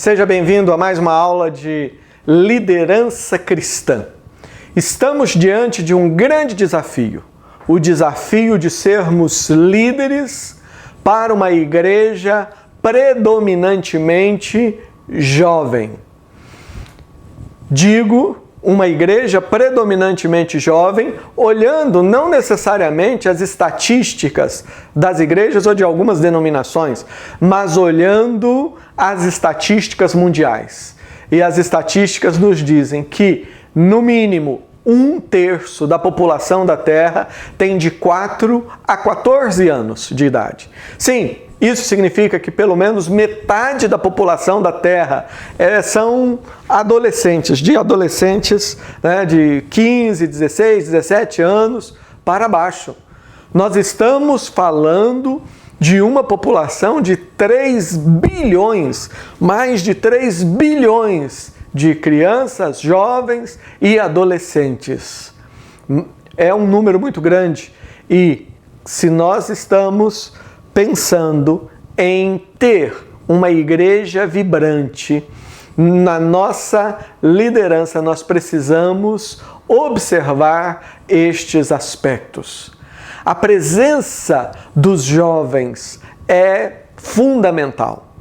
Seja bem-vindo a mais uma aula de liderança cristã. Estamos diante de um grande desafio, o desafio de sermos líderes para uma igreja predominantemente jovem. Digo uma igreja predominantemente jovem, olhando não necessariamente as estatísticas das igrejas ou de algumas denominações, mas olhando as estatísticas mundiais. E as estatísticas nos dizem que, no mínimo, 1/3 da população da Terra tem de 4 a 14 anos de idade. Sim, isso significa que pelo menos metade da população da Terra são adolescentes, de 15, 16, 17 anos para baixo. Nós estamos falando de uma população de 3 bilhões, mais de 3 bilhões de crianças, jovens e adolescentes. É um número muito grande e se nós estamos pensando em ter uma igreja vibrante, na nossa liderança nós precisamos observar estes aspectos. A presença dos jovens é fundamental.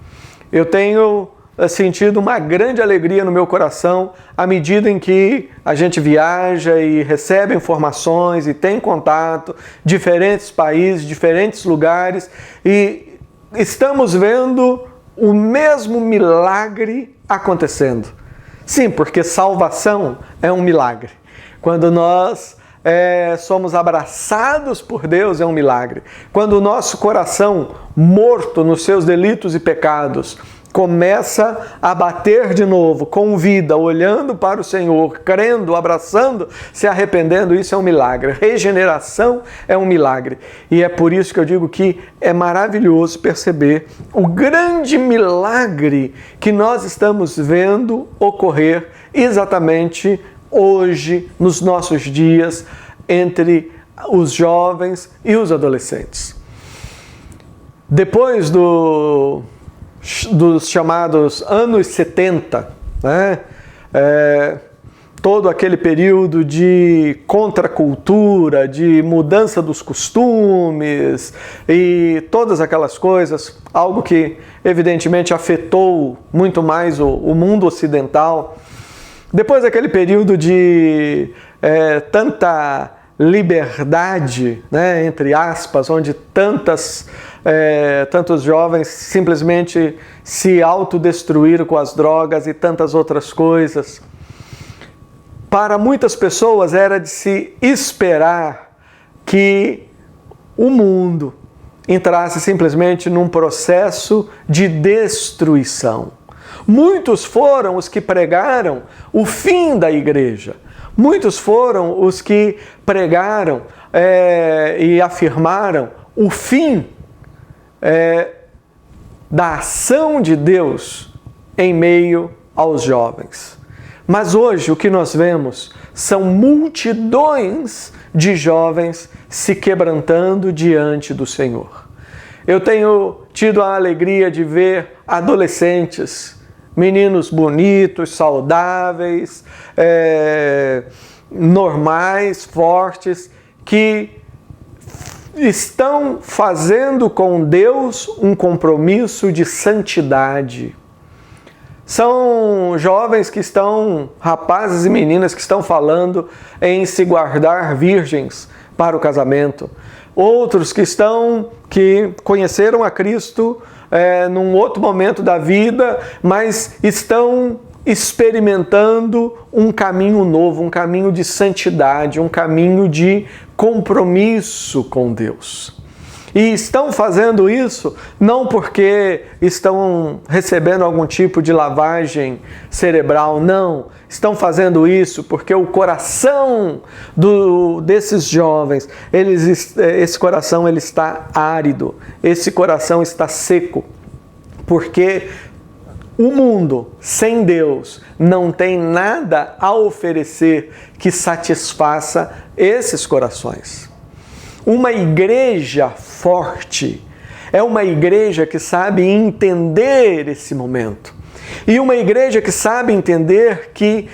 Eu tenho sentido uma grande alegria no meu coração à medida em que a gente viaja e recebe informações e tem contato, diferentes países, diferentes lugares, e estamos vendo o mesmo milagre acontecendo. Sim, porque salvação é um milagre. Quando nós somos abraçados por Deus, é um milagre. Quando o nosso coração, morto nos seus delitos e pecados, começa a bater de novo, com vida, olhando para o Senhor, crendo, abraçando, se arrependendo, isso é um milagre. Regeneração é um milagre. E é por isso que eu digo que é maravilhoso perceber o grande milagre que nós estamos vendo ocorrer exatamente hoje, nos nossos dias, entre os jovens e os adolescentes. Depois dos chamados anos 70, todo aquele período de contracultura, de mudança dos costumes e todas aquelas coisas, algo que evidentemente afetou muito mais o mundo ocidental. Depois daquele período de tanta liberdade, entre aspas, onde tantos jovens simplesmente se autodestruíram com as drogas e tantas outras coisas. Para muitas pessoas era de se esperar que o mundo entrasse simplesmente num processo de destruição. Muitos foram os que pregaram o fim da igreja. Muitos foram os que pregaram e afirmaram o fim da ação de Deus em meio aos jovens. Mas hoje o que nós vemos são multidões de jovens se quebrantando diante do Senhor. Eu tenho tido a alegria de ver adolescentes, meninos bonitos, saudáveis, normais, fortes, que estão fazendo com Deus um compromisso de santidade. São jovens que estão, rapazes e meninas que estão falando em se guardar virgens para o casamento. Outros que conheceram a Cristo num outro momento da vida, mas estão experimentando um caminho novo, um caminho de santidade, um caminho de compromisso com Deus. E estão fazendo isso não porque estão recebendo algum tipo de lavagem cerebral, não. Estão fazendo isso porque o coração desses jovens, esse coração ele está árido, esse coração está seco, porque o mundo sem Deus não tem nada a oferecer que satisfaça esses corações. Uma igreja forte é uma igreja que sabe entender esse momento. E uma igreja que sabe entender que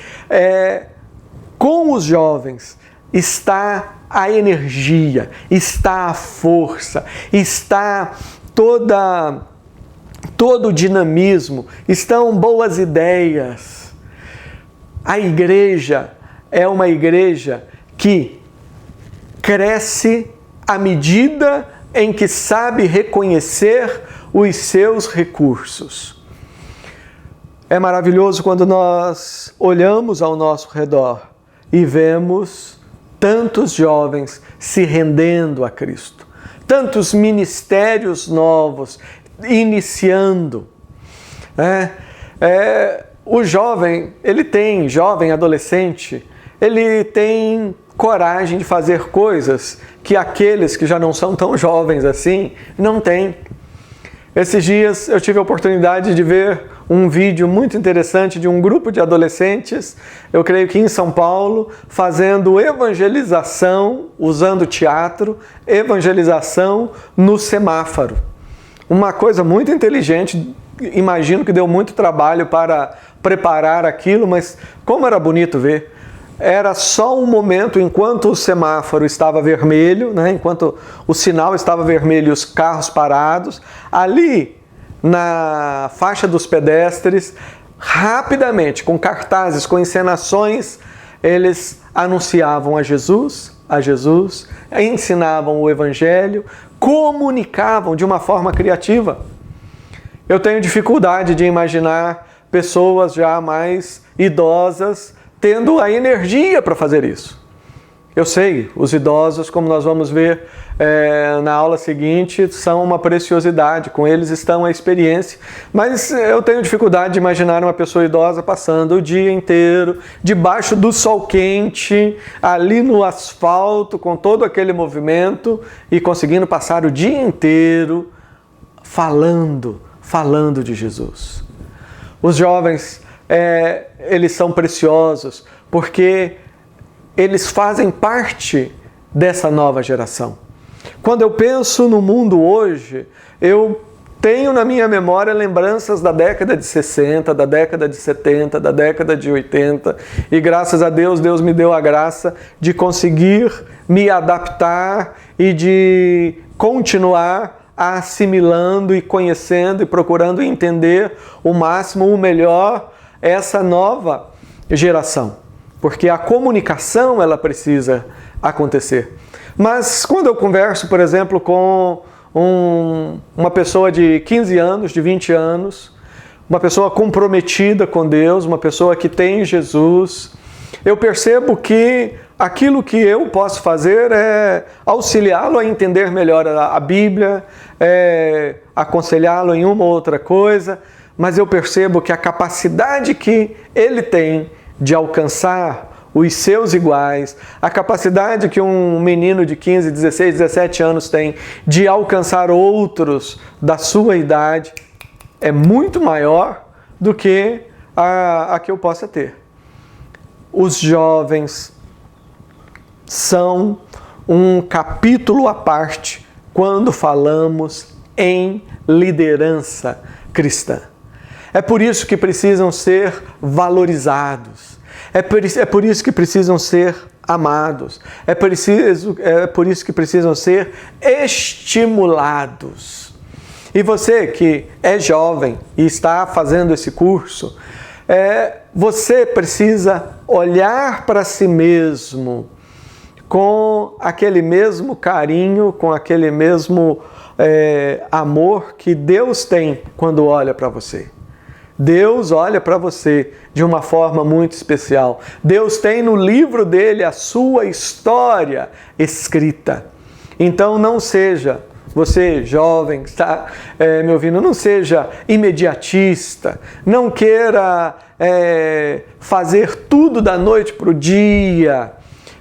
com os jovens está a energia, está a força, está todo o dinamismo, estão boas ideias. A igreja é uma igreja que cresce à medida em que sabe reconhecer os seus recursos. É maravilhoso quando nós olhamos ao nosso redor e vemos tantos jovens se rendendo a Cristo, tantos ministérios novos iniciando. O jovem, jovem adolescente, ele tem coragem de fazer coisas que aqueles que já não são tão jovens assim não têm. Esses dias eu tive a oportunidade de ver um vídeo muito interessante de um grupo de adolescentes, eu creio que em São Paulo, fazendo evangelização, usando teatro, evangelização no semáforo. Uma coisa muito inteligente, imagino que deu muito trabalho para preparar aquilo, mas como era bonito ver. Era só um momento enquanto o semáforo estava vermelho, enquanto o sinal estava vermelho e os carros parados, ali na faixa dos pedestres, rapidamente, com cartazes, com encenações, eles anunciavam a Jesus, ensinavam o Evangelho, comunicavam de uma forma criativa. Eu tenho dificuldade de imaginar pessoas já mais idosas tendo a energia para fazer isso. Eu sei, os idosos, como nós vamos ver na aula seguinte, são uma preciosidade, com eles estão a experiência, mas eu tenho dificuldade de imaginar uma pessoa idosa passando o dia inteiro, debaixo do sol quente, ali no asfalto, com todo aquele movimento, e conseguindo passar o dia inteiro falando de Jesus. Os jovens, eles são preciosos porque eles fazem parte dessa nova geração. Quando eu penso no mundo hoje, eu tenho na minha memória lembranças da década de 60, da década de 70, da década de 80, e graças a Deus, Deus me deu a graça de conseguir me adaptar e de continuar assimilando e conhecendo e procurando entender o máximo, o melhor, essa nova geração. Porque a comunicação, ela precisa acontecer. Mas quando eu converso, por exemplo, com uma pessoa de 15 anos, de 20 anos, uma pessoa comprometida com Deus, uma pessoa que tem Jesus, eu percebo que aquilo que eu posso fazer é auxiliá-lo a entender melhor a Bíblia, aconselhá-lo em uma ou outra coisa, mas eu percebo que a capacidade que ele tem de alcançar os seus iguais, a capacidade que um menino de 15, 16, 17 anos tem de alcançar outros da sua idade é muito maior do que a que eu possa ter. Os jovens são um capítulo à parte quando falamos em liderança cristã. É por isso que precisam ser valorizados. É por isso que precisam ser amados. É por isso que precisam ser estimulados. E você que é jovem e está fazendo esse curso, você precisa olhar para si mesmo com aquele mesmo carinho, com aquele mesmo amor que Deus tem quando olha para você. Deus olha para você de uma forma muito especial. Deus tem no livro dele a sua história escrita. Então não seja, você jovem que está me ouvindo, não seja imediatista, não queira fazer tudo da noite para o dia,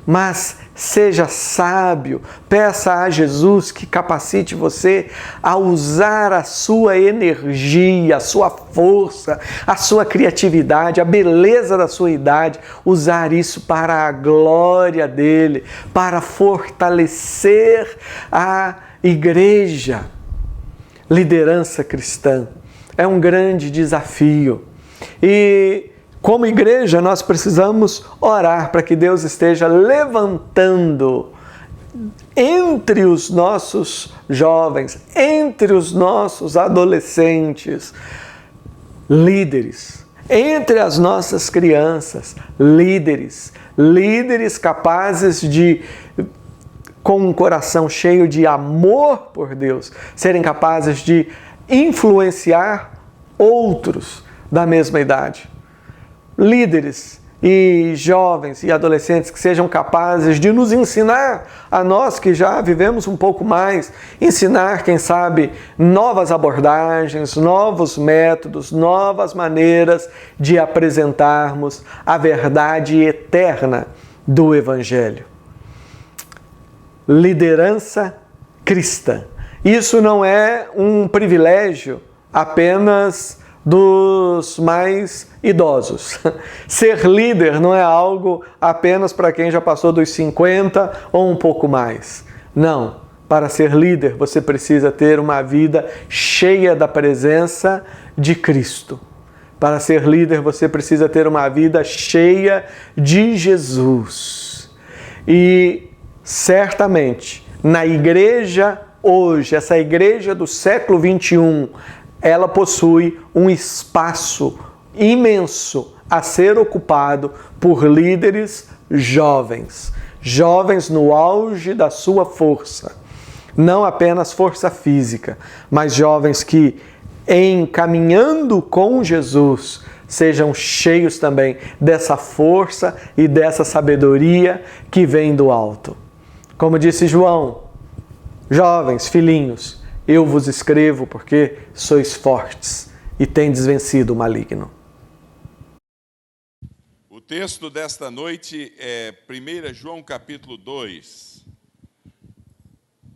mas seja sábio, peça a Jesus que capacite você a usar a sua energia, a sua força, a sua criatividade, a beleza da sua idade, usar isso para a glória dele, para fortalecer a igreja. Liderança cristã é um grande desafio. E como igreja nós precisamos orar para que Deus esteja levantando entre os nossos jovens, entre os nossos adolescentes, líderes, entre as nossas crianças, líderes capazes de, com um coração cheio de amor por Deus, serem capazes de influenciar outros da mesma idade. Líderes e jovens e adolescentes que sejam capazes de nos ensinar, a nós que já vivemos um pouco mais, ensinar, quem sabe, novas abordagens, novos métodos, novas maneiras de apresentarmos a verdade eterna do Evangelho. Liderança cristã. Isso não é um privilégio apenas dos mais idosos. Ser líder não é algo apenas para quem já passou dos 50 ou um pouco mais. Não. Para ser líder, você precisa ter uma vida cheia da presença de Cristo. Para ser líder, você precisa ter uma vida cheia de Jesus. E certamente, na igreja hoje, essa igreja do século 21, ela possui um espaço imenso a ser ocupado por líderes jovens. Jovens no auge da sua força. Não apenas força física, mas jovens que, caminhando com Jesus, sejam cheios também dessa força e dessa sabedoria que vem do alto. Como disse João, jovens, filhinhos, eu vos escrevo porque sois fortes e tendes vencido o maligno. O texto desta noite é 1 João capítulo 2,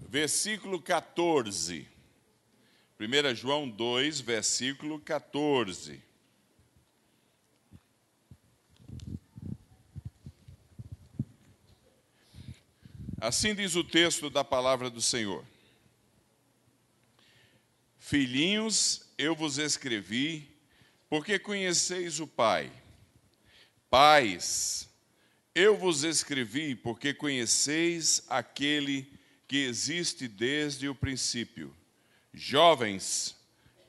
versículo 14. 1 João 2, versículo 14. Assim diz o texto da palavra do Senhor. Filhinhos, eu vos escrevi, porque conheceis o Pai. Pais, eu vos escrevi, porque conheceis aquele que existe desde o princípio. Jovens,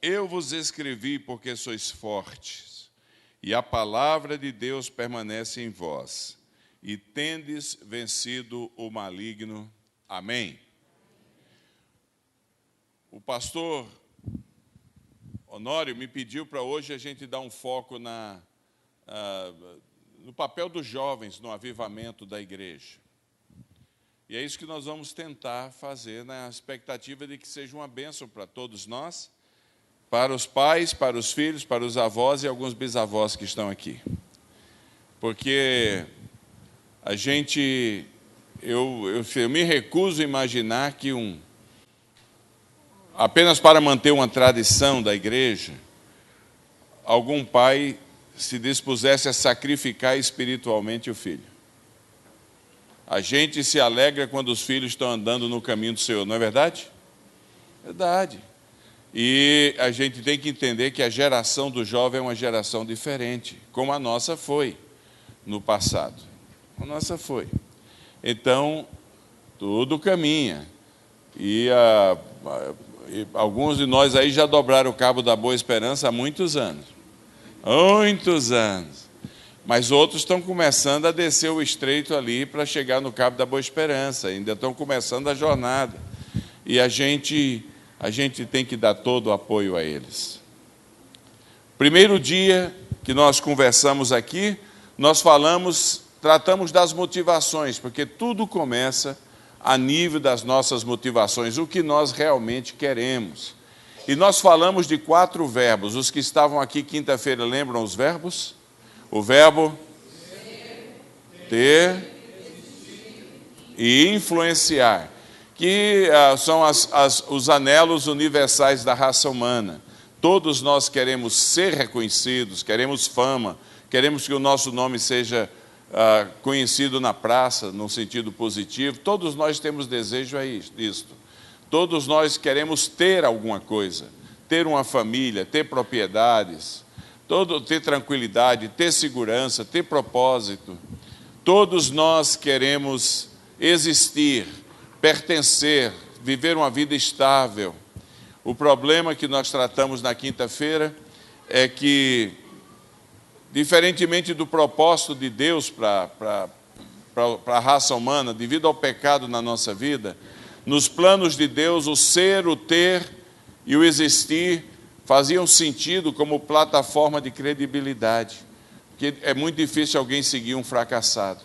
eu vos escrevi, porque sois fortes, e a palavra de Deus permanece em vós, e tendes vencido o maligno. Amém. O pastor Honório me pediu para hoje a gente dar um foco no papel dos jovens no avivamento da igreja. E é isso que nós vamos tentar fazer, na expectativa de que seja uma bênção para todos nós, para os pais, para os filhos, para os avós e alguns bisavós que estão aqui. Porque eu me recuso a imaginar que apenas para manter uma tradição da igreja, algum pai se dispusesse a sacrificar espiritualmente o filho. A gente se alegra quando os filhos estão andando no caminho do Senhor, não é verdade? Verdade. E a gente tem que entender que a geração do jovem é uma geração diferente, como a nossa foi no passado. A nossa foi. Então, tudo caminha. E alguns de nós aí já dobraram o cabo da Boa Esperança há muitos anos. Muitos anos. Mas outros estão começando a descer o estreito ali para chegar no Cabo da Boa Esperança. Ainda estão começando a jornada. E a gente tem que dar todo o apoio a eles. Primeiro dia que nós conversamos aqui, nós tratamos das motivações, porque tudo começa a nível das nossas motivações, o que nós realmente queremos. E nós falamos de 4 verbos. Os que estavam aqui quinta-feira lembram os verbos? O verbo ter e influenciar, que são os anelos universais da raça humana. Todos nós queremos ser reconhecidos, queremos fama, queremos que o nosso nome seja conhecido na praça, no sentido positivo. Todos nós temos desejo a isto. Todos nós queremos ter alguma coisa, ter uma família, ter propriedades. ter tranquilidade, ter segurança, ter propósito. Todos nós queremos existir, pertencer, viver uma vida estável. O problema que nós tratamos na quinta-feira é que, diferentemente do propósito de Deus para a raça humana, devido ao pecado na nossa vida, nos planos de Deus, o ser, o ter e o existir faziam sentido como plataforma de credibilidade, porque é muito difícil alguém seguir um fracassado.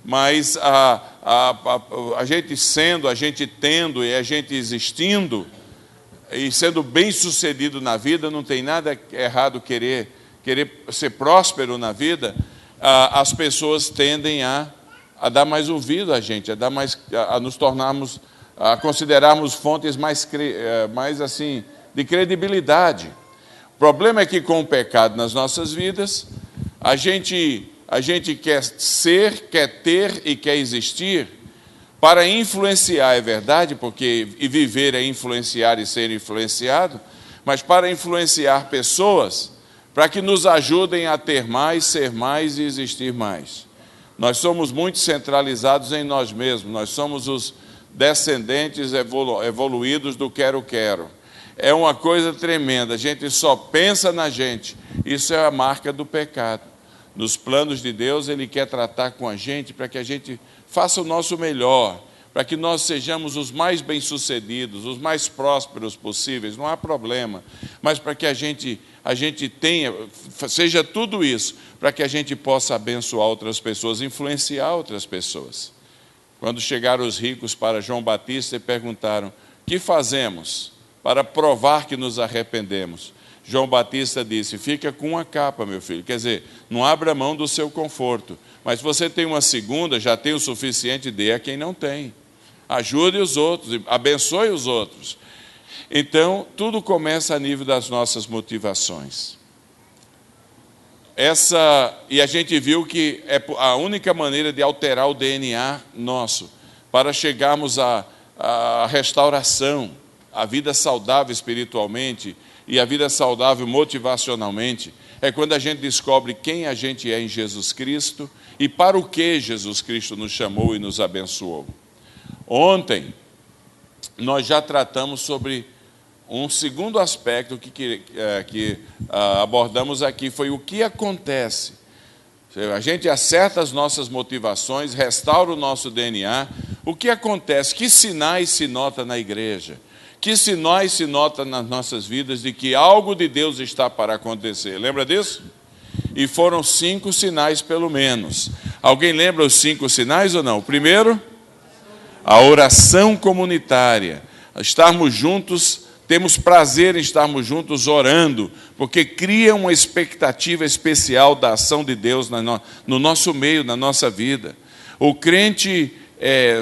Mas a gente sendo, a gente tendo e a gente existindo e sendo bem-sucedido na vida, não tem nada errado querer ser próspero na vida. As pessoas tendem a dar mais ouvido a gente, a nos tornarmos, a considerarmos fontes mais assim, de credibilidade. O problema é que com o pecado nas nossas vidas, a gente quer ser, quer ter e quer existir para influenciar, é verdade, porque viver é influenciar e ser influenciado, mas para influenciar pessoas, para que nos ajudem a ter mais, ser mais e existir mais. Nós somos muito centralizados em nós mesmos, nós somos os descendentes evoluídos do quero-quero. É uma coisa tremenda, a gente só pensa na gente, isso é a marca do pecado. Nos planos de Deus, Ele quer tratar com a gente para que a gente faça o nosso melhor, para que nós sejamos os mais bem-sucedidos, os mais prósperos possíveis, não há problema, mas para que a gente seja tudo isso, para que a gente possa abençoar outras pessoas, influenciar outras pessoas. Quando chegaram os ricos para João Batista e perguntaram: que fazemos para provar que nos arrependemos? João Batista disse: fica com uma capa, meu filho. Quer dizer, não abra mão do seu conforto. Mas se você tem uma segunda, já tem o suficiente, dê a quem não tem. Ajude os outros, abençoe os outros. Então, tudo começa a nível das nossas motivações. E a gente viu que é a única maneira de alterar o DNA nosso, para chegarmos à restauração, à vida saudável espiritualmente, e a vida saudável motivacionalmente, é quando a gente descobre quem a gente é em Jesus Cristo e para o que Jesus Cristo nos chamou e nos abençoou. Ontem, nós já tratamos sobre um segundo aspecto que abordamos aqui, foi o que acontece. A gente acerta as nossas motivações, restaura o nosso DNA. O que acontece? Que sinais se nota na igreja? Que sinais se nota nas nossas vidas de que algo de Deus está para acontecer? Lembra disso? E foram 5 sinais pelo menos. Alguém lembra os 5 sinais ou não? O primeiro, a oração comunitária. Estarmos juntos, temos prazer em estarmos juntos orando, porque cria uma expectativa especial da ação de Deus no nosso meio, na nossa vida. O crente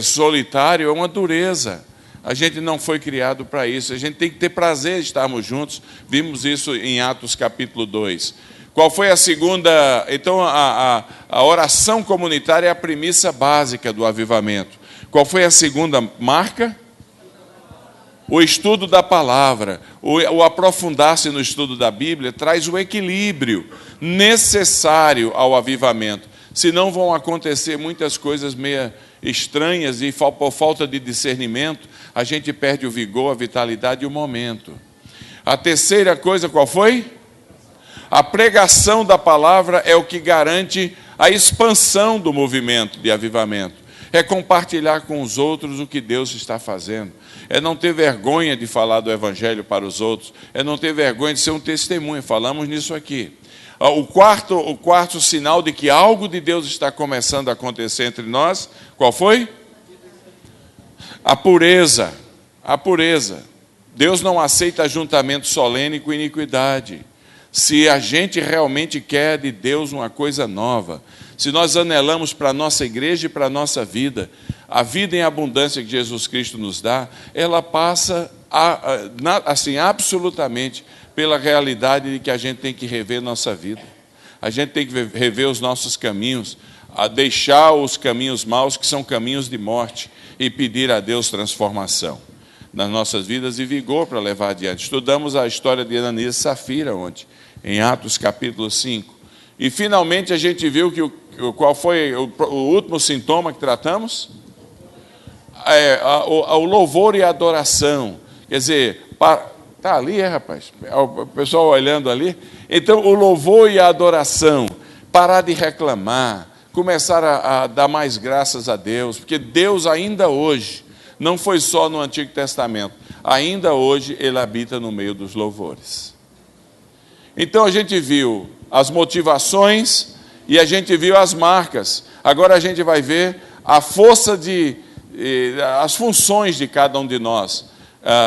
solitário é uma dureza. A gente não foi criado para isso. A gente tem que ter prazer em estarmos juntos. Vimos isso em Atos capítulo 2. Qual foi a segunda? Então, a oração comunitária é a premissa básica do avivamento. Qual foi a segunda marca? O estudo da palavra. O aprofundar-se no estudo da Bíblia traz o equilíbrio necessário ao avivamento. Senão vão acontecer muitas coisas meio estranhas e por falta de discernimento, a gente perde o vigor, a vitalidade e o momento. A terceira coisa, qual foi? A pregação da palavra é o que garante a expansão do movimento de avivamento. É compartilhar com os outros o que Deus está fazendo. É não ter vergonha de falar do Evangelho para os outros. É não ter vergonha de ser um testemunho. Falamos nisso aqui. O quarto sinal de que algo de Deus está começando a acontecer entre nós, qual foi? A pureza. A pureza. Deus não aceita ajuntamento solene com iniquidade. Se a gente realmente quer de Deus uma coisa nova, se nós anelamos para a nossa igreja e para a nossa vida, a vida em abundância que Jesus Cristo nos dá, ela passa assim, absolutamente pela realidade de que a gente tem que rever nossa vida. A gente tem que rever os nossos caminhos, a deixar os caminhos maus, que são caminhos de morte, e pedir a Deus transformação nas nossas vidas e vigor para levar adiante. Estudamos a história de Ananias e Safira ontem. em Atos capítulo 5. E finalmente a gente viu que qual foi o último sintoma que tratamos? O louvor e a adoração. Quer dizer, está ali, rapaz? O pessoal olhando ali. Então, o louvor e a adoração, parar de reclamar, começar a dar mais graças a Deus, porque Deus ainda hoje, não foi só no Antigo Testamento, ainda hoje Ele habita no meio dos louvores. Então a gente viu as motivações e a gente viu as marcas. Agora a gente vai ver a força as funções de cada um de nós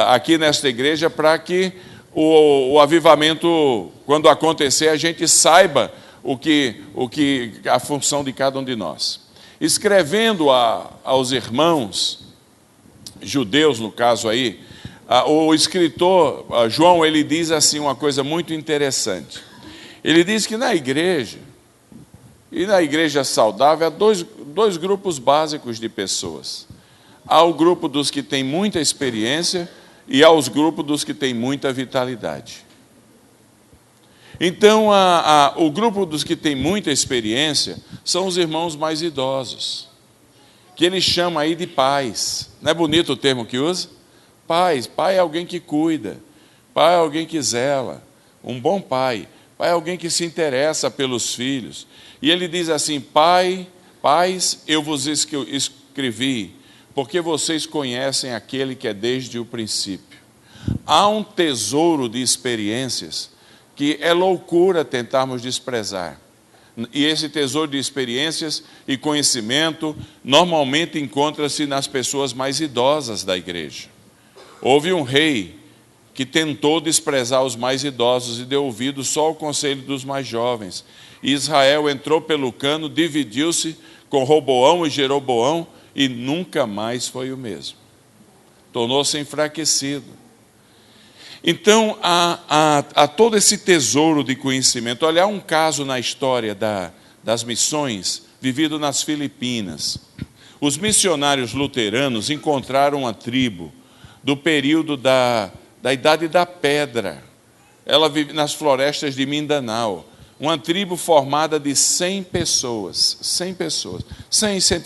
aqui nesta igreja, para que o avivamento, quando acontecer, a gente saiba a função de cada um de nós. Escrevendo aos irmãos judeus, no caso aí, o escritor João, ele diz assim uma coisa muito interessante. Ele diz que na igreja, e na igreja saudável, há dois grupos básicos de pessoas. Há o grupo dos que têm muita experiência e há os grupos dos que têm muita vitalidade. Então, o grupo dos que têm muita experiência são os irmãos mais idosos, que ele chama aí de pais. Não é bonito o termo que usa? Pais. Pai é alguém que cuida, pai é alguém que zela, um bom pai. Pai é alguém que se interessa pelos filhos. E ele diz assim: pais, eu vos escrevi, porque vocês conhecem aquele que é desde o princípio. Há um tesouro de experiências que é loucura tentarmos desprezar. E esse tesouro de experiências e conhecimento normalmente encontra-se nas pessoas mais idosas da igreja. Houve um rei que tentou desprezar os mais idosos e deu ouvido só ao conselho dos mais jovens. E Israel entrou pelo cano, dividiu-se com Roboão e Jeroboão e nunca mais foi o mesmo. Tornou-se enfraquecido. Então, há todo esse tesouro de conhecimento. Olha, há um caso na história das missões vivido nas Filipinas. Os missionários luteranos encontraram uma tribo do período da Idade da Pedra. Ela vive nas florestas de Mindanao. Uma tribo formada de 100 pessoas. 100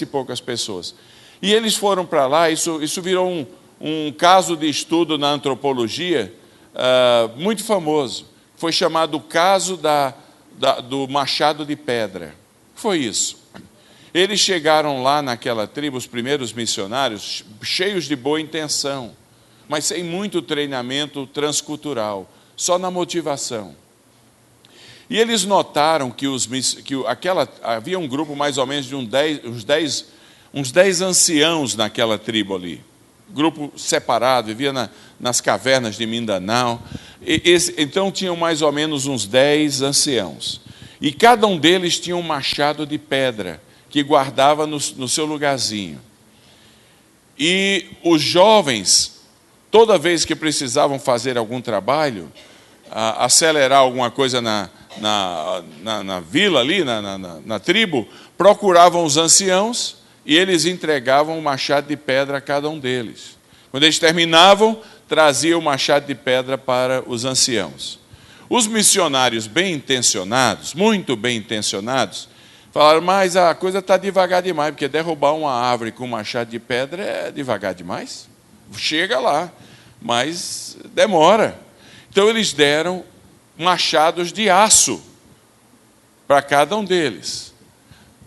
e poucas pessoas. E eles foram para lá, isso virou um caso de estudo na antropologia, muito famoso. Foi chamado o caso do machado de pedra. Foi isso. Eles chegaram lá naquela tribo, os primeiros missionários, cheios de boa intenção, mas sem muito treinamento transcultural, só na motivação. E eles notaram que havia um grupo mais ou menos de uns 10 anciãos naquela tribo ali. Grupo separado, vivia nas cavernas de Mindanao. Então tinham mais ou menos uns 10 anciãos. E cada um deles tinha um machado de pedra que guardava no seu lugarzinho. E os jovens, toda vez que precisavam fazer algum trabalho, acelerar alguma coisa na vila ali, na tribo, procuravam os anciãos e eles entregavam o machado de pedra a cada um deles. Quando eles terminavam, traziam o machado de pedra para os anciãos. Os missionários bem intencionados, muito bem intencionados, falaram: mas a coisa está devagar demais, porque derrubar uma árvore com um machado de pedra é devagar demais. Chega lá, mas demora. Então eles deram machados de aço para cada um deles.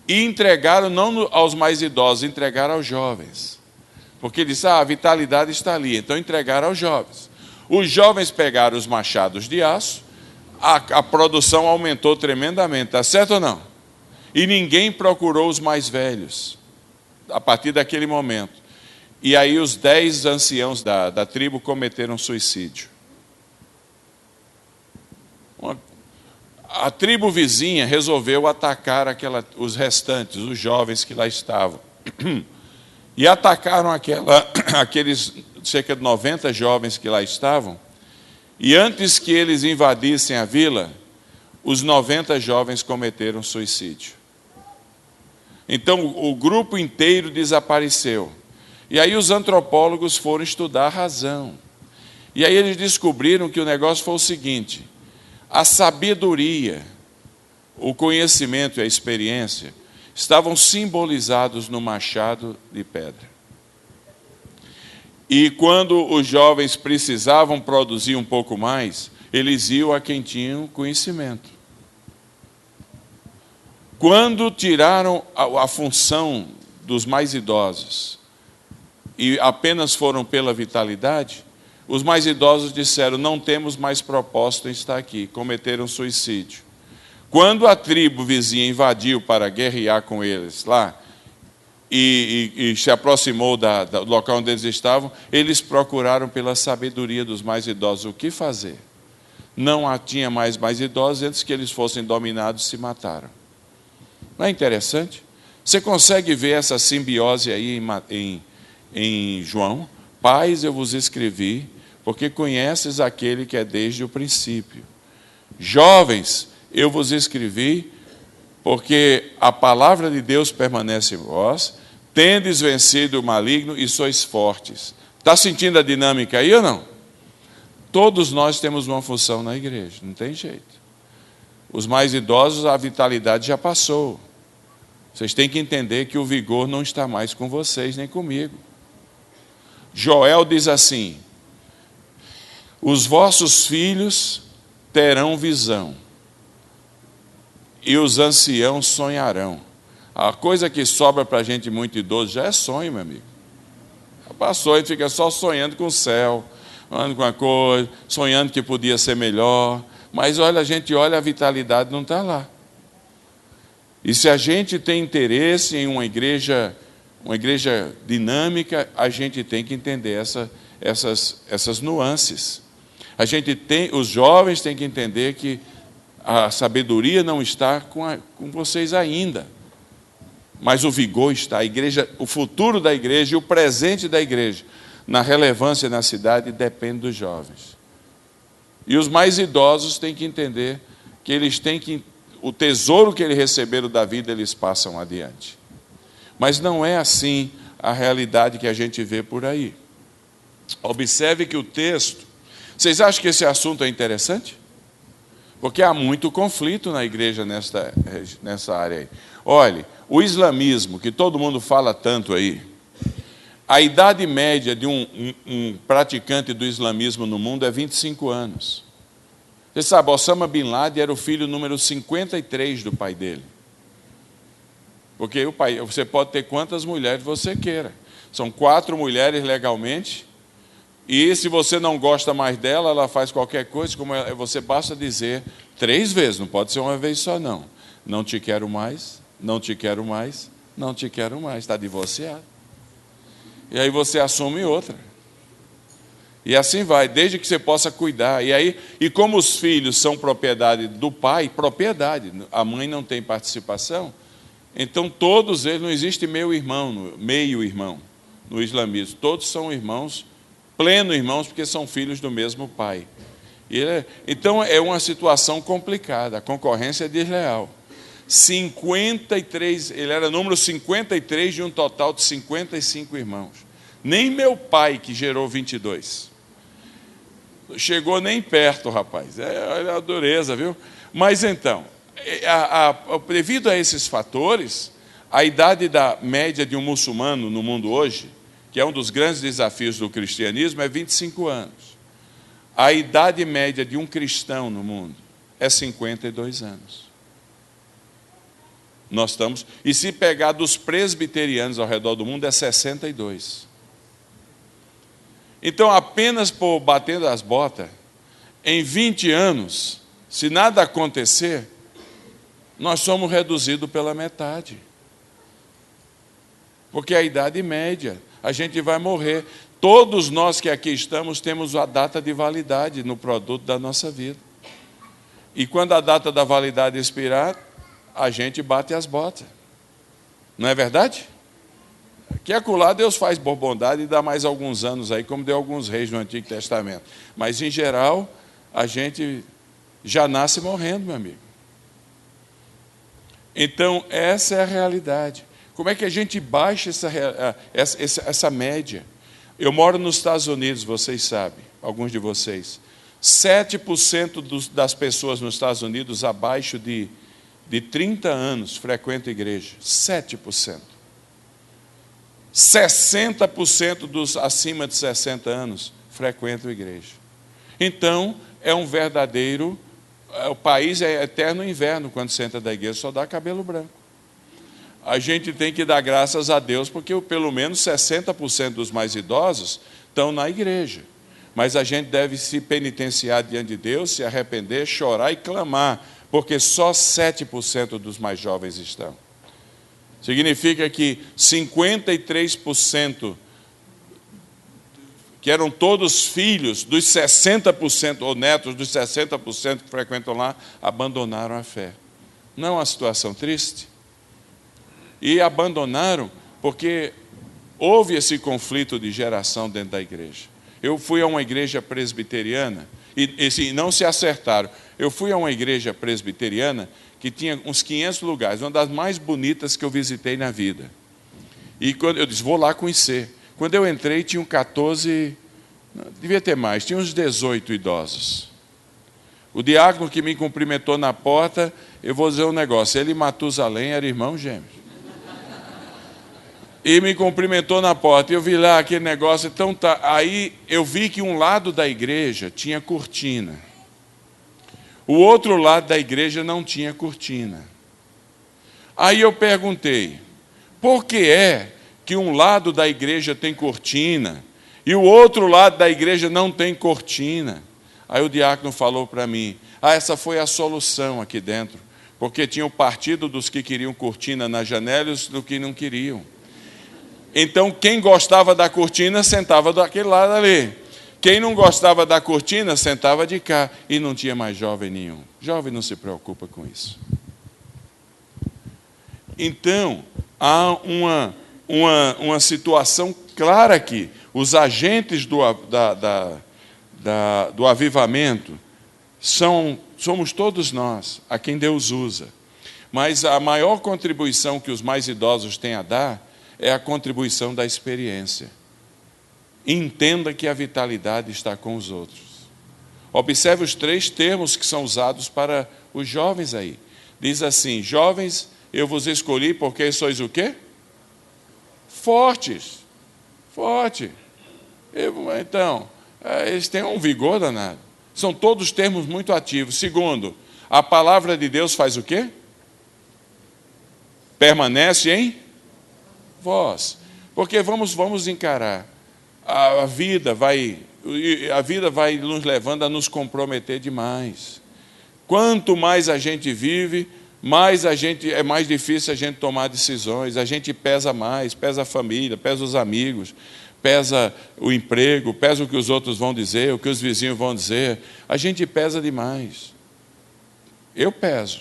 E entregaram não aos mais idosos, entregaram aos jovens. Porque eles disseram: a vitalidade está ali. Então entregaram aos jovens. Os jovens pegaram os machados de aço, a produção aumentou tremendamente, está certo ou não? E ninguém procurou os mais velhos, a partir daquele momento. E aí os 10 anciãos da tribo cometeram suicídio. A tribo vizinha resolveu atacar os restantes, os jovens que lá estavam. E atacaram aqueles cerca de 90 jovens que lá estavam. E antes que eles invadissem a vila, os 90 jovens cometeram suicídio. Então o grupo inteiro desapareceu. E aí os antropólogos foram estudar a razão. E aí eles descobriram que o negócio foi o seguinte: A sabedoria, o conhecimento e a experiência estavam simbolizados no machado de pedra. E quando os jovens precisavam produzir um pouco mais, eles iam a quem tinha conhecimento. Quando tiraram a função dos mais idosos e apenas foram pela vitalidade, os mais idosos disseram: não temos mais propósito em estar aqui, cometeram suicídio. Quando a tribo vizinha invadiu para guerrear com eles lá, e se aproximou do local onde eles estavam, eles procuraram pela sabedoria dos mais idosos o que fazer. Não tinha mais idosos, antes que eles fossem dominados, se mataram. Não é interessante? Você consegue ver essa simbiose aí em João? Pais, eu vos escrevi, porque conheces aquele que é desde o princípio. Jovens, eu vos escrevi, porque a palavra de Deus permanece em vós, tendes vencido o maligno e sois fortes. Está sentindo a dinâmica aí ou não? Todos nós temos uma função na igreja, não tem jeito. Os mais idosos, a vitalidade já passou. Vocês têm que entender que o vigor não está mais com vocês, nem comigo. Joel diz assim: os vossos filhos terão visão, e os anciãos sonharão. A coisa que sobra para a gente muito idoso já é sonho, meu amigo. Já passou, a gente fica só sonhando com o céu, sonhando com a coisa, sonhando que podia ser melhor. Mas olha, a gente olha, a vitalidade não está lá. E se a gente tem interesse em uma igreja dinâmica, a gente tem que entender essas nuances. Os jovens têm que entender que a sabedoria não está com vocês ainda, mas o vigor está. A igreja, o futuro da igreja e o presente da igreja, na relevância na cidade, depende dos jovens. E os mais idosos têm que entender que eles têm que, o tesouro que eles receberam da vida, eles passam adiante. Mas não é assim a realidade que a gente vê por aí. Observe que o texto... Vocês acham que esse assunto é interessante? Porque há muito conflito na igreja nessa área aí. Olhe, o islamismo, que todo mundo fala tanto aí, a idade média de um praticante do islamismo no mundo é 25 anos. Você sabe, Osama Bin Laden era o filho número 53 do pai dele. Porque você pode ter quantas mulheres você queira. São 4 mulheres legalmente. E se você não gosta mais dela, ela faz qualquer coisa, você basta dizer 3 vezes, não pode ser uma vez só não. Não te quero mais, não te quero mais, não te quero mais, está divorciado. E aí você assume outra. E assim vai, desde que você possa cuidar. E como os filhos são propriedade do pai, a mãe não tem participação, então todos eles, não existe meio irmão no islamismo, todos são irmãos, pleno irmãos, porque são filhos do mesmo pai. Então é uma situação complicada, a concorrência é desleal. 53, ele era número 53 de um total de 55 irmãos. Nem meu pai, que gerou 22. Chegou nem perto, rapaz. Olha a dureza, viu? Mas então, devido a esses fatores, a idade da média de um muçulmano no mundo hoje, que é um dos grandes desafios do cristianismo, é 25 anos. A idade média de um cristão no mundo é 52 anos. E se pegar dos presbiterianos ao redor do mundo, é 62. Então, apenas por batendo as botas, em 20 anos, se nada acontecer, nós somos reduzidos pela metade. Porque é a idade média, a gente vai morrer. Todos nós que aqui estamos temos a data de validade no produto da nossa vida. E quando a data da validade expirar, a gente bate as botas. Não é verdade? Que acolá Deus faz por bondade e dá mais alguns anos aí, como deu alguns reis no Antigo Testamento. Mas, em geral, a gente já nasce morrendo, meu amigo. Então, essa é a realidade. Como é que a gente baixa essa média? Eu moro nos Estados Unidos, vocês sabem, alguns de vocês. 7% das pessoas nos Estados Unidos abaixo de 30 anos frequentam a igreja. 7%. 60% dos acima de 60 anos frequentam a igreja. Então, é um verdadeiro... O país é eterno inverno quando você entra da igreja, só dá cabelo branco. A gente tem que dar graças a Deus, porque pelo menos 60% dos mais idosos estão na igreja. Mas a gente deve se penitenciar diante de Deus, se arrepender, chorar e clamar, porque só 7% dos mais jovens estão. Significa que 53%, que eram todos filhos dos 60%, ou netos dos 60% que frequentam lá, abandonaram a fé. Não é uma situação triste? E abandonaram porque houve esse conflito de geração dentro da igreja. Eu fui a uma igreja presbiteriana, e não se acertaram. Eu fui a uma igreja presbiteriana que tinha uns 500 lugares, uma das mais bonitas que eu visitei na vida. E quando eu disse, vou lá conhecer. Quando eu entrei, tinham 14, devia ter mais, tinha uns 18 idosos. O diácono que me cumprimentou na porta, eu vou dizer um negócio, ele e Matusalém eram irmãos gêmeos. E me cumprimentou na porta, e eu vi lá aquele negócio, então tá. Aí eu vi que um lado da igreja tinha cortina. O outro lado da igreja não tinha cortina. Aí eu perguntei, por que é que um lado da igreja tem cortina e o outro lado da igreja não tem cortina? Aí o diácono falou para mim, essa foi a solução aqui dentro, porque tinha o partido dos que queriam cortina na janela e os do que não queriam. Então, quem gostava da cortina, sentava daquele lado ali. Quem não gostava da cortina, sentava de cá. E não tinha mais jovem nenhum. Jovem não se preocupa com isso. Então, há uma situação clara aqui. Os agentes do avivamento somos todos nós, a quem Deus usa. Mas a maior contribuição que os mais idosos têm a dar é a contribuição da experiência. Entenda que a vitalidade está com os outros. Observe os 3 termos que são usados para os jovens aí. Diz assim, jovens, eu vos escolhi porque sois o quê? Fortes. Forte. Então, eles têm um vigor danado. São todos termos muito ativos. Segundo, a palavra de Deus faz o quê? Permanece em vós, porque vamos encarar, a vida vai nos levando a nos comprometer demais. Quanto mais a gente vive, é mais difícil a gente tomar decisões, a gente pesa mais, pesa a família, pesa os amigos, pesa o emprego, pesa o que os outros vão dizer, o que os vizinhos vão dizer, a gente pesa demais. Eu peso,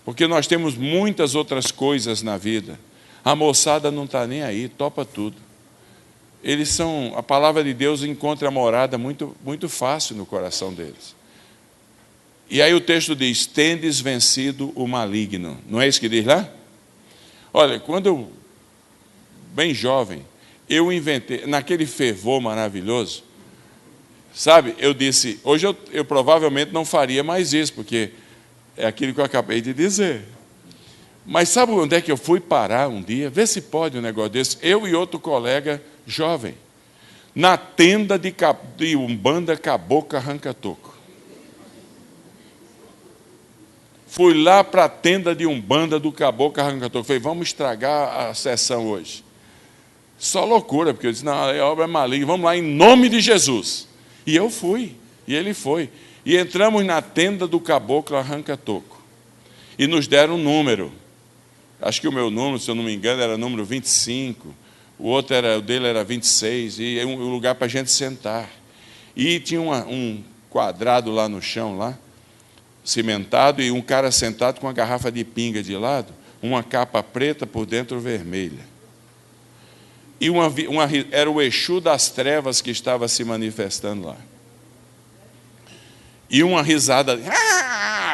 porque nós temos muitas outras coisas na vida. A moçada não está nem aí, topa tudo. A palavra de Deus encontra a morada muito, muito fácil no coração deles. E aí o texto diz, tendes vencido o maligno. Não é isso que diz lá? Olha, quando eu, bem jovem, eu inventei, naquele fervor maravilhoso, sabe, eu disse, hoje eu provavelmente não faria mais isso, porque é aquilo que eu acabei de dizer. Mas sabe onde é que eu fui parar um dia? Vê se pode um negócio desse. Eu e outro colega jovem, na tenda de Umbanda Caboclo Arranca-Toco. Fui lá para a tenda de Umbanda do Caboclo Arranca-Toco. Falei, vamos estragar a sessão hoje. Só loucura, porque eu disse, não, a obra é maligna, vamos lá em nome de Jesus. E eu fui, e ele foi. E entramos na tenda do Caboclo Arranca-Toco. E nos deram um número. Acho que o meu número, se eu não me engano, era número 25. O dele era 26. E um lugar para a gente sentar. E tinha um quadrado lá no chão, lá, cimentado, e um cara sentado com uma garrafa de pinga de lado, uma capa preta por dentro vermelha. E era o Exu das trevas que estava se manifestando lá. E uma risada,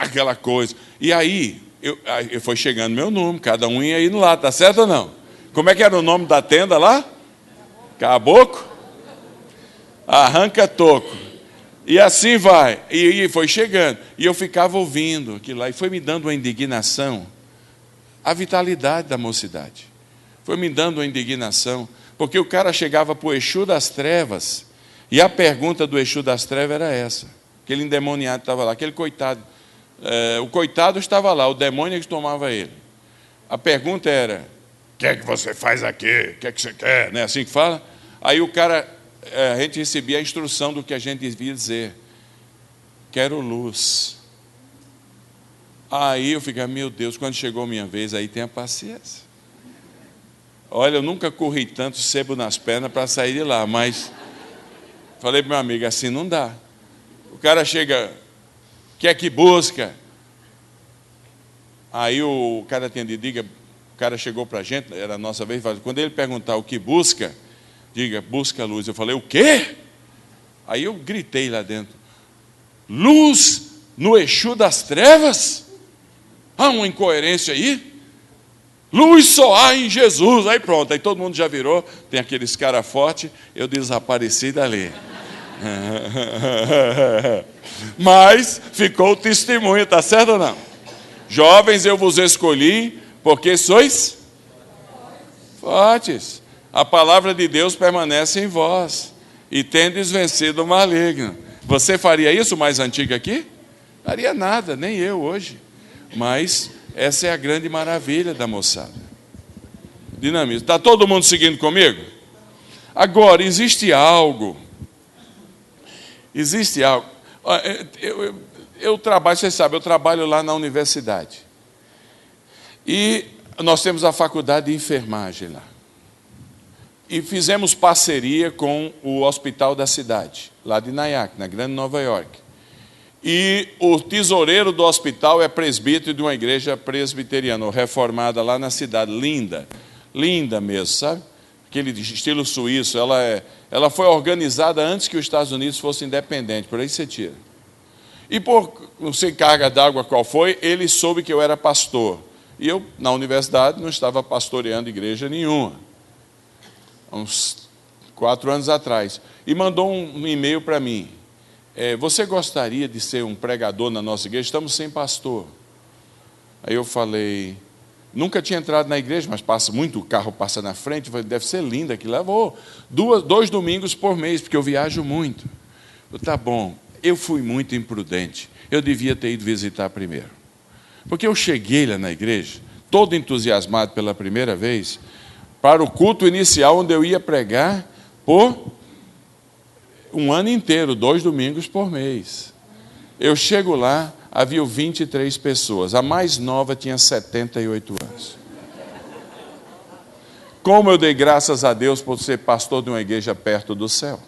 aquela coisa. E aí, eu foi chegando meu nome, cada um ia indo lá, tá certo ou não? Como é que era o nome da tenda lá? Caboclo Arranca-Toco. E assim vai. E foi chegando. E eu ficava ouvindo aquilo lá. E foi me dando uma indignação. A vitalidade da mocidade. Foi me dando uma indignação. Porque o cara chegava para o Exu das Trevas. E a pergunta do Exu das Trevas era essa. Aquele endemoniado estava lá. Aquele coitado. O coitado estava lá. O demônio que tomava ele. A pergunta era: o que é que você faz aqui? O que é que você quer? Não é assim que fala? Aí o cara... a gente recebia a instrução do que a gente devia dizer. Quero luz. Aí eu ficava, meu Deus, quando chegou a minha vez, aí tenha paciência. Olha, eu nunca corri tanto sebo nas pernas para sair de lá, mas falei para meu amigo, assim não dá. O cara chega, quer que busca? Aí o cara diga, o cara chegou para a gente, era a nossa vez, quando ele perguntar o que busca, diga, busca a luz. Eu falei, o quê? Aí eu gritei lá dentro, luz no Exu das Trevas? Há uma incoerência aí? Luz só há em Jesus. Aí pronto, aí todo mundo já virou, tem aqueles cara forte, eu desapareci dali. Mas ficou o testemunho, está certo ou não? Jovens, eu vos escolhi, porque sois fortes. A palavra de Deus permanece em vós, e tendes vencido o maligno. Você faria isso mais antigo aqui? Faria nada, nem eu hoje. Mas essa é a grande maravilha da moçada. Dinamismo. Está todo mundo seguindo comigo? Agora, existe algo. Eu trabalho, vocês sabem, eu trabalho lá na universidade. E nós temos a faculdade de enfermagem lá. E fizemos parceria com o hospital da cidade, lá de Nyack, na Grande Nova York. E o tesoureiro do hospital é presbítero de uma igreja presbiteriana, reformada lá na cidade, linda, linda mesmo, sabe? Aquele estilo suíço, ela foi organizada antes que os Estados Unidos fossem independentes, por aí você tira. E por não sei carga d'água qual foi, ele soube que eu era pastor. E eu, na universidade, não estava pastoreando igreja nenhuma, uns 4 anos atrás. E mandou um e-mail para mim. Você gostaria de ser um pregador na nossa igreja? Estamos sem pastor. Aí eu falei, nunca tinha entrado na igreja, mas passa muito, o carro passa na frente, falei, deve ser linda aqui. Levou 2 domingos por mês, porque eu viajo muito. Eu, tá bom, eu fui muito imprudente, eu devia ter ido visitar primeiro. Porque eu cheguei lá na igreja, todo entusiasmado pela primeira vez, para o culto inicial, onde eu ia pregar por um ano inteiro, 2 domingos por mês. Eu chego lá, havia 23 pessoas. A mais nova tinha 78 anos. Como eu dei graças a Deus por ser pastor de uma igreja perto do céu.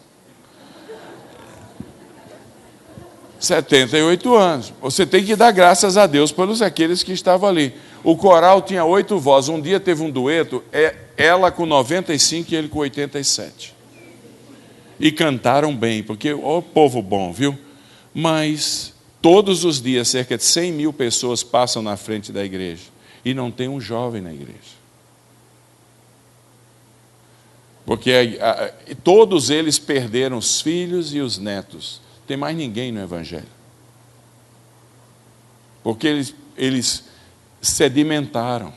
78 anos. Você tem que dar graças a Deus pelos aqueles que estavam ali. O coral tinha 8 vozes. Um dia teve um dueto, ela com 95 e ele com 87. E cantaram bem, porque o povo bom, viu? Mas todos os dias cerca de 100 mil pessoas passam na frente da igreja e não tem um jovem na igreja. Porque todos eles perderam os filhos e os netos. Não tem mais ninguém no evangelho. Porque eles sedimentaram,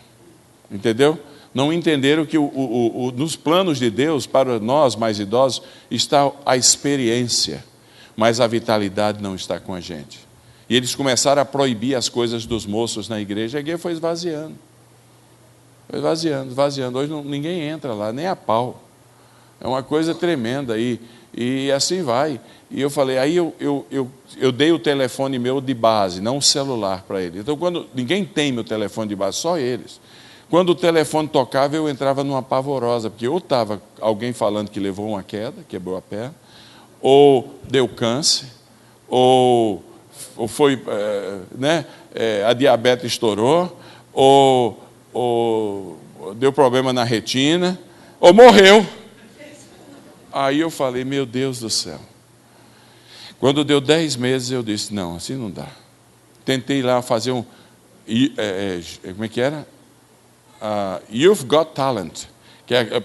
entendeu? Não entenderam que nos planos de Deus, para nós mais idosos, está a experiência, mas a vitalidade não está com a gente. E eles começaram a proibir as coisas dos moços na igreja, a igreja foi esvaziando. Foi esvaziando, esvaziando. Hoje ninguém entra lá, nem a pau. É uma coisa tremenda, e assim vai. E eu falei, aí eu dei o telefone meu de base, não o celular para ele. Então, quando ninguém tem meu telefone de base, só eles. Quando o telefone tocava, eu entrava numa pavorosa, porque ou estava alguém falando que levou uma queda, quebrou a perna, ou deu câncer, ou foi, a diabetes estourou, ou deu problema na retina, ou morreu. Aí eu falei, meu Deus do céu. Quando deu 10 meses, eu disse, não, assim não dá. Tentei lá fazer como é que era? You've Got Talent,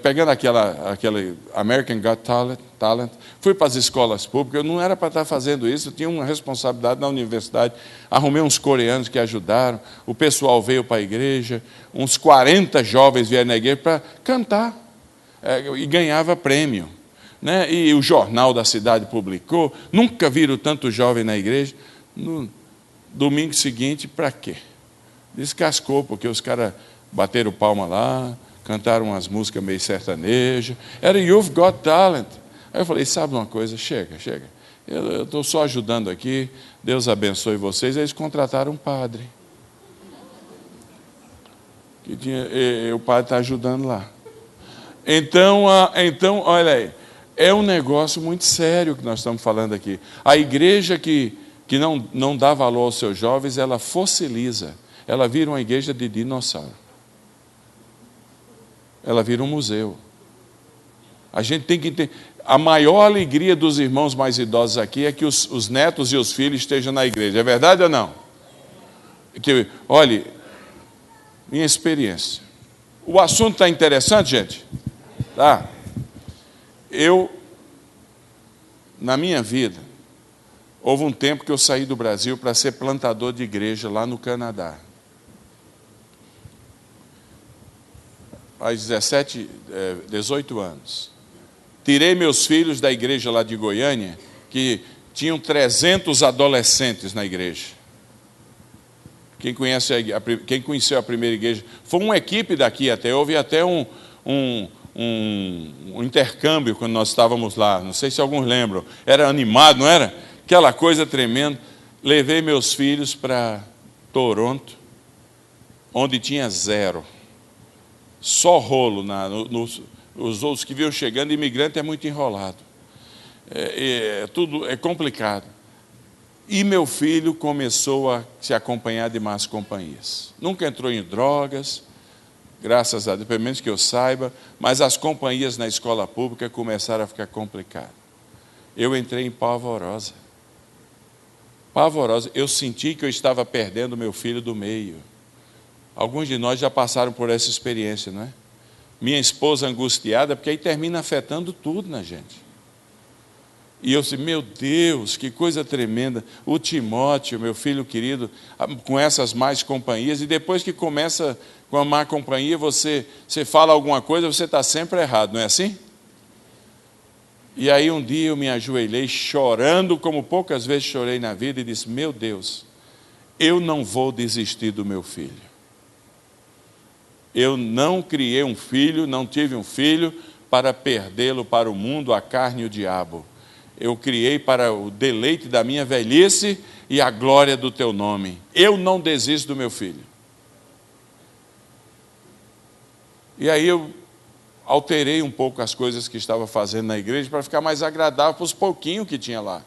pegando aquele American Got Talent, fui para as escolas públicas, eu não era para estar fazendo isso, eu tinha uma responsabilidade na universidade, arrumei uns coreanos que ajudaram, o pessoal veio para a igreja, uns 40 jovens vieram na igreja para cantar, e ganhava prêmio. Né? E o jornal da cidade publicou, nunca viram tanto jovem na igreja. No domingo seguinte, para quê? Descascou, porque os caras bateram palma lá, cantaram umas músicas meio sertanejas, era You've Got Talent. Aí eu falei, sabe uma coisa, chega, eu estou só ajudando aqui, Deus abençoe vocês. Aí eles contrataram um padre, o padre está ajudando lá. Então, olha aí, é um negócio muito sério que nós estamos falando aqui. A igreja que não dá valor aos seus jovens, ela fossiliza, ela vira uma igreja de dinossauro. Ela vira um museu. A gente tem que entender. A maior alegria dos irmãos mais idosos aqui é que os netos e os filhos estejam na igreja. É verdade ou não? Olha, minha experiência. O assunto está interessante, gente? Tá? Na minha vida, houve um tempo que eu saí do Brasil para ser plantador de igreja lá no Canadá. Há 18 anos. Tirei meus filhos da igreja lá de Goiânia, que tinham 300 adolescentes na igreja. Quem conheceu a primeira igreja? Foi uma equipe daqui até, houve até um intercâmbio quando nós estávamos lá, não sei se alguns lembram, era animado, não era? Aquela coisa tremenda. Levei meus filhos para Toronto, onde tinha 0. Só rolo, os outros que vinham chegando, imigrante é muito enrolado. Tudo é complicado. E meu filho começou a se acompanhar de más companhias. Nunca entrou em drogas, graças a Deus, pelo menos que eu saiba, mas as companhias na escola pública começaram a ficar complicadas. Eu entrei em pavorosa. Eu senti que eu estava perdendo meu filho do meio. Alguns de nós já passaram por essa experiência, não é? Minha esposa angustiada, porque aí termina afetando tudo na gente. E eu disse, meu Deus, que coisa tremenda. O Timóteo, meu filho querido, com essas más companhias, e depois que começa com a má companhia, você fala alguma coisa, você está sempre errado, não é assim? E aí um dia eu me ajoelhei chorando, como poucas vezes chorei na vida, e disse, meu Deus, eu não vou desistir do meu filho. Eu não criei um filho, não tive um filho para perdê-lo para o mundo, a carne e o diabo. Eu criei para o deleite da minha velhice e a glória do teu nome. Eu não desisto do meu filho. E aí eu alterei um pouco as coisas que estava fazendo na igreja para ficar mais agradável para os pouquinhos que tinha lá.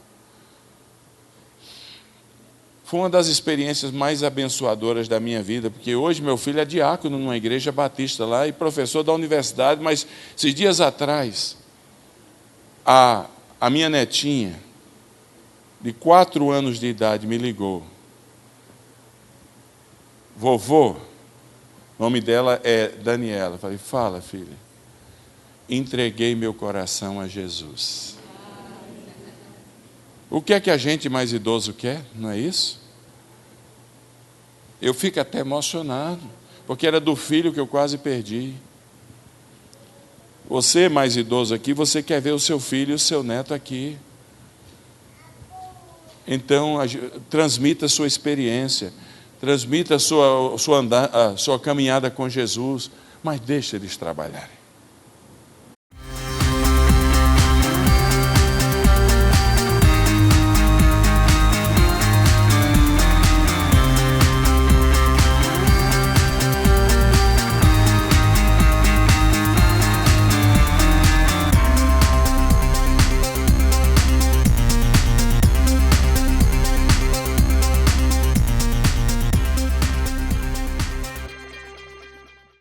Foi uma das experiências mais abençoadoras da minha vida, porque hoje meu filho é diácono numa igreja batista lá e professor da universidade, mas esses dias atrás, a minha netinha, de 4 anos de idade, me ligou. Vovô, o nome dela é Daniela. Eu falei, fala, filha. Entreguei meu coração a Jesus. O que é que a gente mais idoso quer? Não é isso? Eu fico até emocionado, porque era do filho que eu quase perdi. Você mais idoso aqui, você quer ver o seu filho e o seu neto aqui. Então, transmita a sua experiência, transmita a sua caminhada com Jesus, mas deixe eles trabalharem.